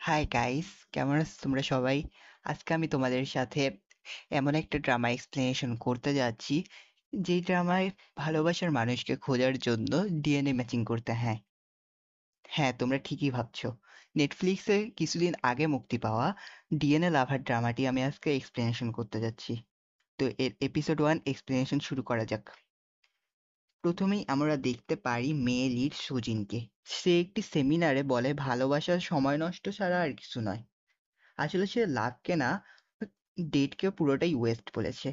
Hi guys, কেমন আছো তোমরা সবাই? আজকে আমি তোমাদের সাথে এমন একটা ড্রামা এক্সপ্লেনেশন করতে যাচ্ছি, যেই ড্রামায় ভালোবাসার মানুষকে খোঁজার জন্য ডিএনএ ম্যাচিং করতে হয়। হ্যাঁ, তোমরা ঠিকই ভাবছো। নেটফ্লিক্সে কিছুদিন আগে মুক্তি পাওয়া ডিএনএ লাভার ড্রামাটি আমি আজকে এক্সপ্লেনেশন করতে যাচ্ছি। তো এর এপিসোড 1 এক্সপ্লেনেশন শুরু করা যাক। প্রথমেই আমরা দেখতে পারি মেয়ে লিড সুজিনকে। সে একটি সেমিনারে বলে ভালোবাসার সময় নষ্ট ছাড়া আর কিছু নয়। আসলে সে লাভকে না, ডেটকে পুরোটাই ওয়েস্ট বলেছে।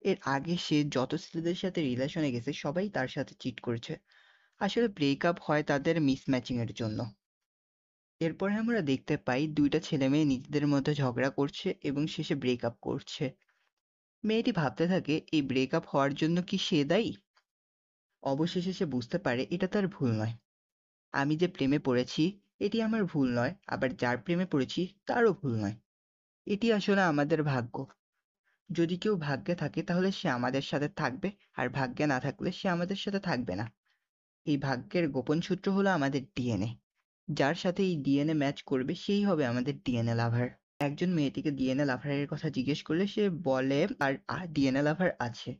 এর আগে সে যত ছেলেদের সাথে রিলেশনে গেছে সবাই তার সাথে চিট করেছে। আসলে ব্রেকআপ হয় তাদের মিসম্যাচিং এর জন্য। এরপরে আমরা দেখতে পাই দুইটা ছেলে মেয়ে নিজেদের মধ্যে ঝগড়া করছে এবং শেষে ব্রেকআপ করছে। মেয়েটি ভাবতে থাকে এই ব্রেকআপ হওয়ার জন্য কি সে দায়ী। অবশেষে সে বুঝতে পারে এটা তার ভুল নয়। আমি যে প্রেমে পড়েছি এটি আমার ভুল নয়, আবার যার প্রেমে পড়েছি তারও ভুল নয়। এটি আসলে আমাদের ভাগ্য। যদি কেউ ভাগ্যে থাকে তাহলে সে আমাদের সাথে থাকবে, আর ভাগ্যে না থাকলে সে আমাদের সাথে থাকবে না। এই ভাগ্যের গোপন সূত্র হলো আমাদের ডিএনএ। যার সাথে এই ডিএনএ ম্যাচ করবে সেই হবে আমাদের ডিএনএ লাভার। একজন মেয়েটিকে ডিএনএ লাভারের কথা জিজ্ঞেস করলে সে বলে আর ডিএনএ লাভার আছে।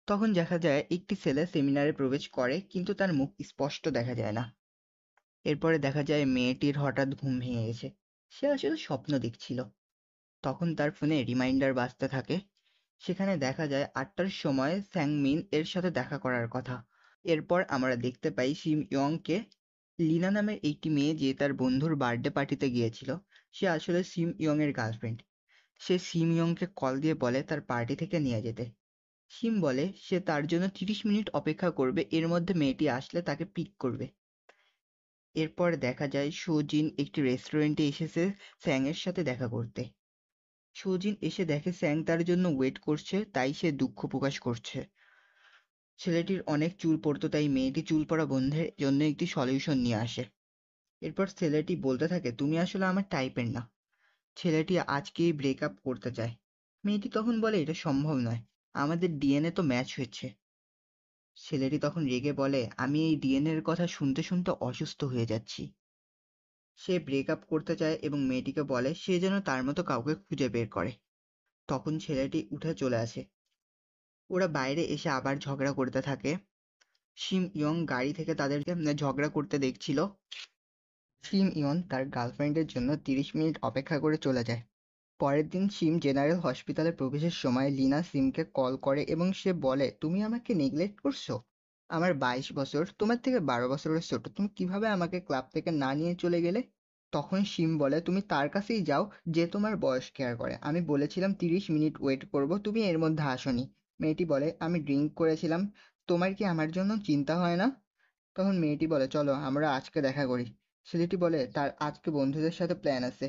তখন দেখা যায় একটি ছেলে সেমিনারে প্রবেশ করে কিন্তু তার মুখ স্পষ্ট দেখা যায় না। এরপরে দেখা যায় মেয়েটির হঠাৎ ঘুম ভেঙে গেছে। সে আসলে স্বপ্ন দেখছিল। তখন তার ফোনে রিমাইন্ডার বাজতে থাকে। সেখানে দেখা যায় ৮টার সময় স্যাংমিন এর সাথে দেখা করার কথা। এরপর আমরা দেখতে পাই শিম ইয়ংকে। লিনা নামের একটি মেয়ে যে তার বন্ধুর বার্থডে পার্টিতে গিয়েছিল, সে আসলে সিম ইয়ং এর গার্লফ্রেন্ড। সে সিম ইয়ংকে কল দিয়ে বলে তার পার্টি থেকে নিয়ে যেতে। সিম বলে সে তার জন্য ৩০ মিনিট অপেক্ষা করবে, এর মধ্যে মেয়েটি আসলে তাকে পিক করবে। এরপর দেখা যায় শোজিন একটি রেস্টুরেন্টে এসেছে স্যাং এর সাথে দেখা করতে। শোজিন এসে দেখে স্যাং তার জন্য ওয়েট করছে, তাই সে দুঃখ প্রকাশ করছে। ছেলেটির অনেক চুল পড়তো, তাই মেয়েটি চুল পড়া বন্ধের জন্য একটি সলিউশন নিয়ে আসে। এরপর ছেলেটি বলতে থাকে তুমি আসলে আমার টাইপের না। ছেলেটি আজকেই ব্রেকআপ করতে চায়। মেয়েটি তখন বলে এটা সম্ভব নয়, আমাদের ডিএনএ তো ম্যাচ হয়েছে। ছেলেটি তখন রেগে বলে আমি এই ডিএনএ এর কথা শুনতে শুনতে অসুস্থ হয়ে যাচ্ছি। সে ব্রেকআপ করতে চায় এবং মেয়েটিকে বলে সে যেন তার মতো কাউকে খুঁজে বের করে। তখন ছেলেটি উঠে চলে আসে। ওরা বাইরে এসে আবার ঝগড়া করতে থাকে। শিম ইয়ং গাড়ি থেকে তাদেরকে ঝগড়া করতে দেখছিল। শিম ইয়ন তার গার্লফ্রেন্ডের জন্য ৩০ মিনিট অপেক্ষা করে চলে যায়। পরের দিন শিম জেনারেল হসপিটালে প্রবেশের সময় লিনা সিমকে কল করে এবং সে বলে তুমি আমাকে নেগলেক্ট করছো। আমার ২২ বছর, তোমার থেকে ১২ বছরের ছোট, তুমি কিভাবে আমাকে ক্লাব থেকে না নিয়ে চলে গেলে। তখন শিম বলে তুমি তার কাছেই যাও যে তোমার বয়স কেয়ার করে। আমি বলেছিলাম ৩০ মিনিট ওয়েট করব, তুমি এর মধ্যে আসোনি। মেয়েটি বলে আমি ড্রিঙ্ক করেছিলাম, তোমার কি আমার জন্য চিন্তা হয় না। তখন মেয়েটি বলে চলো আমরা আজকে দেখা করি। ছেলেটি বলে তার আজকে বন্ধুদের সাথে প্ল্যান আছে।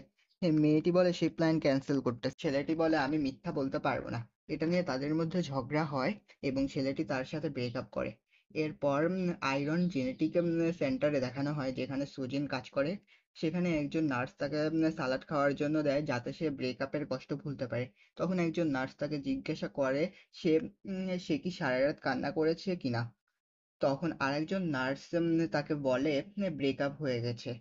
মেয়েটি বলে সেই প্ল্যান ক্যান্সেল করতে। ছেলেটি বলে আমি মিথ্যা বলতে পারবো না। এটা নিয়ে তাদের মধ্যে ঝগড়া হয় এবং ছেলেটি তার সাথে ব্রেকআপ করে। এরপর আয়রন জেনেটিক সেন্টারে দেখানো হয় যেখানে সুজিন কাজ করে। সেখানে একজন নার্স তাকে সালাড খাওয়ার জন্য দেয় যাতে সে ব্রেকআপের কষ্ট ভুলতে পারে। তখন একজন নার্স তাকে জিজ্ঞাসা করে সে কি সারা রাত কান্না করেছে কিনা। তখন আরেকজন নার্স তাকে বলে ব্রেকআপ হয়ে গেছে।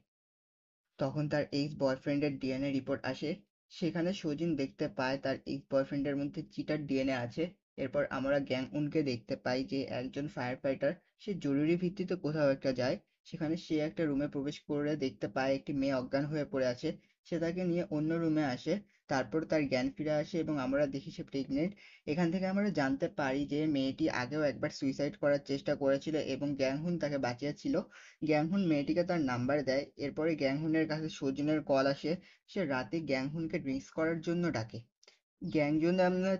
তখন তার এক্স বয়ফ্রেন্ডের ডিএনএ রিপোর্ট আসে। সেখানে সজিন দেখতে পায় তার এক্স বয়ফ্রেন্ডের মধ্যে চিটার ডিএনএ আছে। এরপর আমরা গ্যাং উনকে দেখতে পাই যে একজন ফায়ার ফাইটার। সে জরুরি ভিত্তিতে কোথাও একটা যায়। সেখানে সে একটা রুমে প্রবেশ করে দেখতে পায় একটি মেয়ে অজ্ঞান হয়ে পড়ে আছে। সে তাকে নিয়ে অন্য রুমে আসে। তারপর তার জ্ঞান ফিরে আসে এবং আমরা দেখি সে প্রেগনেন্ট। এখান থেকে আমরা জানতে পারি যে মেয়েটি আগেও একবার সুইসাইড করার চেষ্টা করেছিল এবং গ্যাংহুন তাকে বাঁচিয়েছিল। গ্যাংহুন মেয়েটিকে তার নাম্বার দেয়। এরপরে গ্যাংহুনের কাছে সজিনের কল আসে। সে রাতে গ্যাংহুনকে ড্রিঙ্কস করার জন্য ডাকে। গ্যাংজন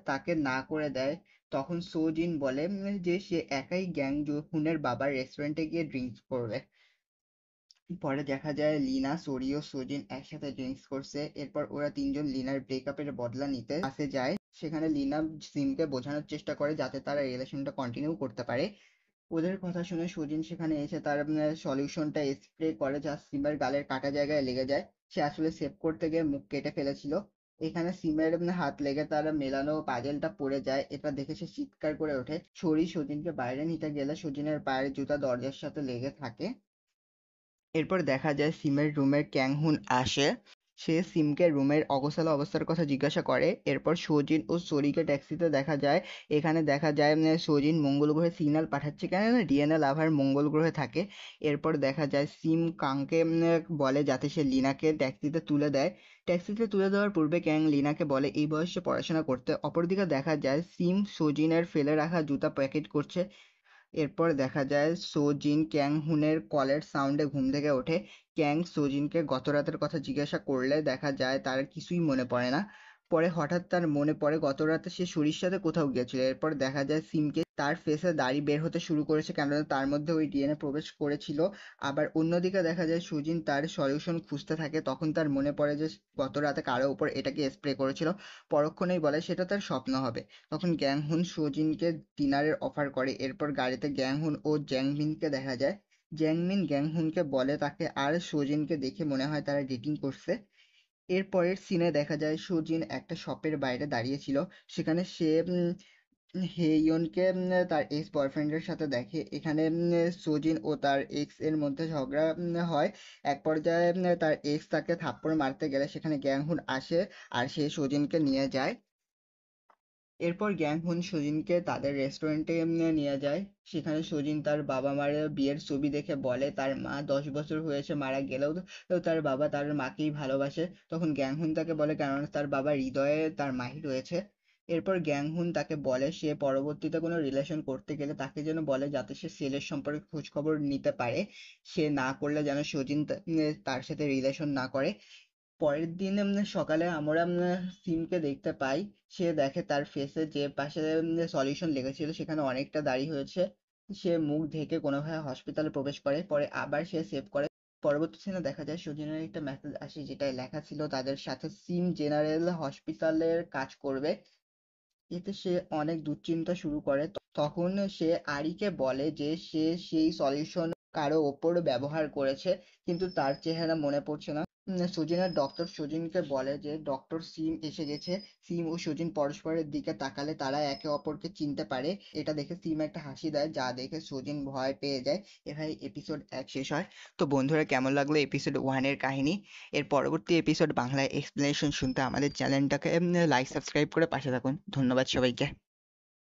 তাকে না করে দেয়। তখন সোজিন বলে যে সে একাই গ্যাংহুনের বাবার রেস্টুরেন্টে গিয়ে ড্রিঙ্কস করবে। পরে দেখা যায় লিনা, সোরি ও সোজিন একসাথে ড্রিঙ্কস করছে। এরপর ওরা তিনজন লিনার ব্রেকআপের বদলা নিতে ক্লাসে যায়। সেখানে লিনা সিমকে বোঝানোর চেষ্টা করে যাতে তারা রিলেশনটা কন্টিনিউ করতে পারে। ওদের কথা শুনে সুজিন সেখানে এসে তার সলিউশনটা স্প্রে করে যা সিমের গালের কাটা জায়গায় লেগে যায়। সে আসলে সেভ করতে গিয়ে মুখ কেটে ফেলেছিল। এখানে সিমের হাত লেগে তার মেলানো পাজেলটা পড়ে যায়। এটা দেখে সে চিৎকার করে ওঠে। সরি সুজিনকে বাইরে নিতে গেলে সুজিনের পায়ের জুতা দরজার সাথে লেগে থাকে। এরপর দেখা যায় সিমের রুমের ক্যাংহুন আসে। সে সিমকে রুমের অগোছালো অবস্থার কথা জিজ্ঞাসা করে। এরপর সজিন ও সরিকে ট্যাক্সিতে দেখা যায়। এখানে দেখা যায় সজিন মঙ্গল গ্রহে সিগন্যাল পাঠাচ্ছে, কেননা ডিএনএ লাভার মঙ্গল গ্রহে থাকে। এরপর দেখা যায় সিম কাংকে বলে যাতে সে লিনাকে ট্যাক্সিতে তুলে দেয়। ট্যাক্সিতে তুলে দেওয়ার পূর্বে ক্যাং লিনাকে বলে এই বয়সে পড়াশোনা করতে। অপরদিকে দেখা যায় সিম সজিনের ফেলে রাখা জুতা প্যাকেট করছে। এরপর দেখা যায় সো-জিন ক্যাং হুনের কলের সাউন্ডে ঘুম থেকে ওঠে। ক্যাং সো-জিনকে গত রাতের কথা জিজ্ঞাসা করলে দেখা যায় তার কিছুই মনে পড়ে না। পরে হঠাৎ তার মনে পড়ে গত রাতে সে সুরির সাথে কোথাও গিয়েছিল। এরপর দেখা যায় সিমকে তার ফেসে দাড়ি বের হতে শুরু করেছে, কেননা তার মধ্যে ওই ডিএনএ প্রবেশ করেছিল। আবার অন্যদিকে দেখা যায় সুজিন তার সলিউশন খুঁজতে থাকে। তখন তার মনে পড়ে যে গত রাতে কারো উপর এটাকে স্প্রে করেছিল। পরক্ষণেই বলে সেটা তার স্বপ্ন হবে। তখন গ্যাং হুন সো-জিনকে ডিনারের অফার করে। এরপর গাড়িতে গ্যাং হুন ও জ্যাংমিনকে দেখা যায়। জ্যাংমিন গ্যাং হুনকে বলে তাকে আর সো-জিনকে দেখে মনে হয় তারা ডেটিং করছে। এর পরের সিনে দেখা যায় সো-জিন একটা শপের বাইরে দাঁড়িয়ে ছিল। সেখানে সে হেইয়নকে তার এক্স বয়ফ্রেন্ডের সাথে দেখে। এখানে সো-জিন ও তার এক্স এর মধ্যে ঝগড়া হয়। এক পর্যায়ে তার এক্স তাকে থাপ্পড় মারতে গেলে সেখানে গ্যাং হুন আসে আর সে সো-জিনকে নিয়ে যায়। এরপর গ্যাং হুন সজিনকে তাদের রেস্টুরেন্টে নিয়ে যায়। সেখানে সজিন তার বাবা মার বিয়ের ছবি দেখে বলে তার মা 10 বছর হয়েছে মারা গেলেও তো তার বাবা তার মাকেই ভালোবাসে। তখন গ্যাং হুন তাকে বলে কেননা তার বাবার হৃদয়ে তার মাই রয়েছে। এরপর গ্যাং হুন তাকে বলে সে পরবর্তীতে কোনো রিলেশন করতে গেলে তাকে যেন বলে যাতে সে সেলের সম্পর্কে খোঁজ খবর নিতে পারে। সে না করলে যেন সজিন তার সাথে রিলেশন না করে। পরের দিন সকালে আমরা সিমকে দেখতে পাই। সে দেখে তার ফেসে যে পাশে সলিউশন লেগেছিল সেখানে অনেকটা দাড়ি হয়েছে। সে মুখ ঢেকে কোনোভাবে হসপিটালে প্রবেশ করে, পরে আবার সে সেভ করে। পরবর্তী সিনে দেখা যায় সুজনের একটা মেসেজ আসে যেটায় লেখা ছিল তাদের সাথে সিম জেনারেল হসপিটালের কাজ করবে। এতে সে অনেক দুশ্চিন্তা শুরু করে। তখন সে আরিকে বলে যে সে সেই সলিউশন কারো ওপর ব্যবহার করেছে, কিন্তু তার চেহারা মনে পড়ছে না। সুজিনের ডক্টর সুজিনকে বলে যে ডক্টর সিম এসে গেছে। সিম ও সুজিন পরস্পরের দিকে তাকালে তারা একে অপরকে চিনতে পারে। এটা দেখে সিম একটা হাসি দেয়, যা দেখে সুজিন ভয় পেয়ে যায়। এভাবে এপিসোড 1 শেষ হয়। তো বন্ধুরা, কেমন লাগলো এপিসোড 1 এর কাহিনী? এর পরবর্তী এপিসোড বাংলায় এক্সপ্লেনেশন শুনতে আমাদের চ্যানেলটাকে লাইক সাবস্ক্রাইব করে পাশে থাকুন। ধন্যবাদ সবাইকে।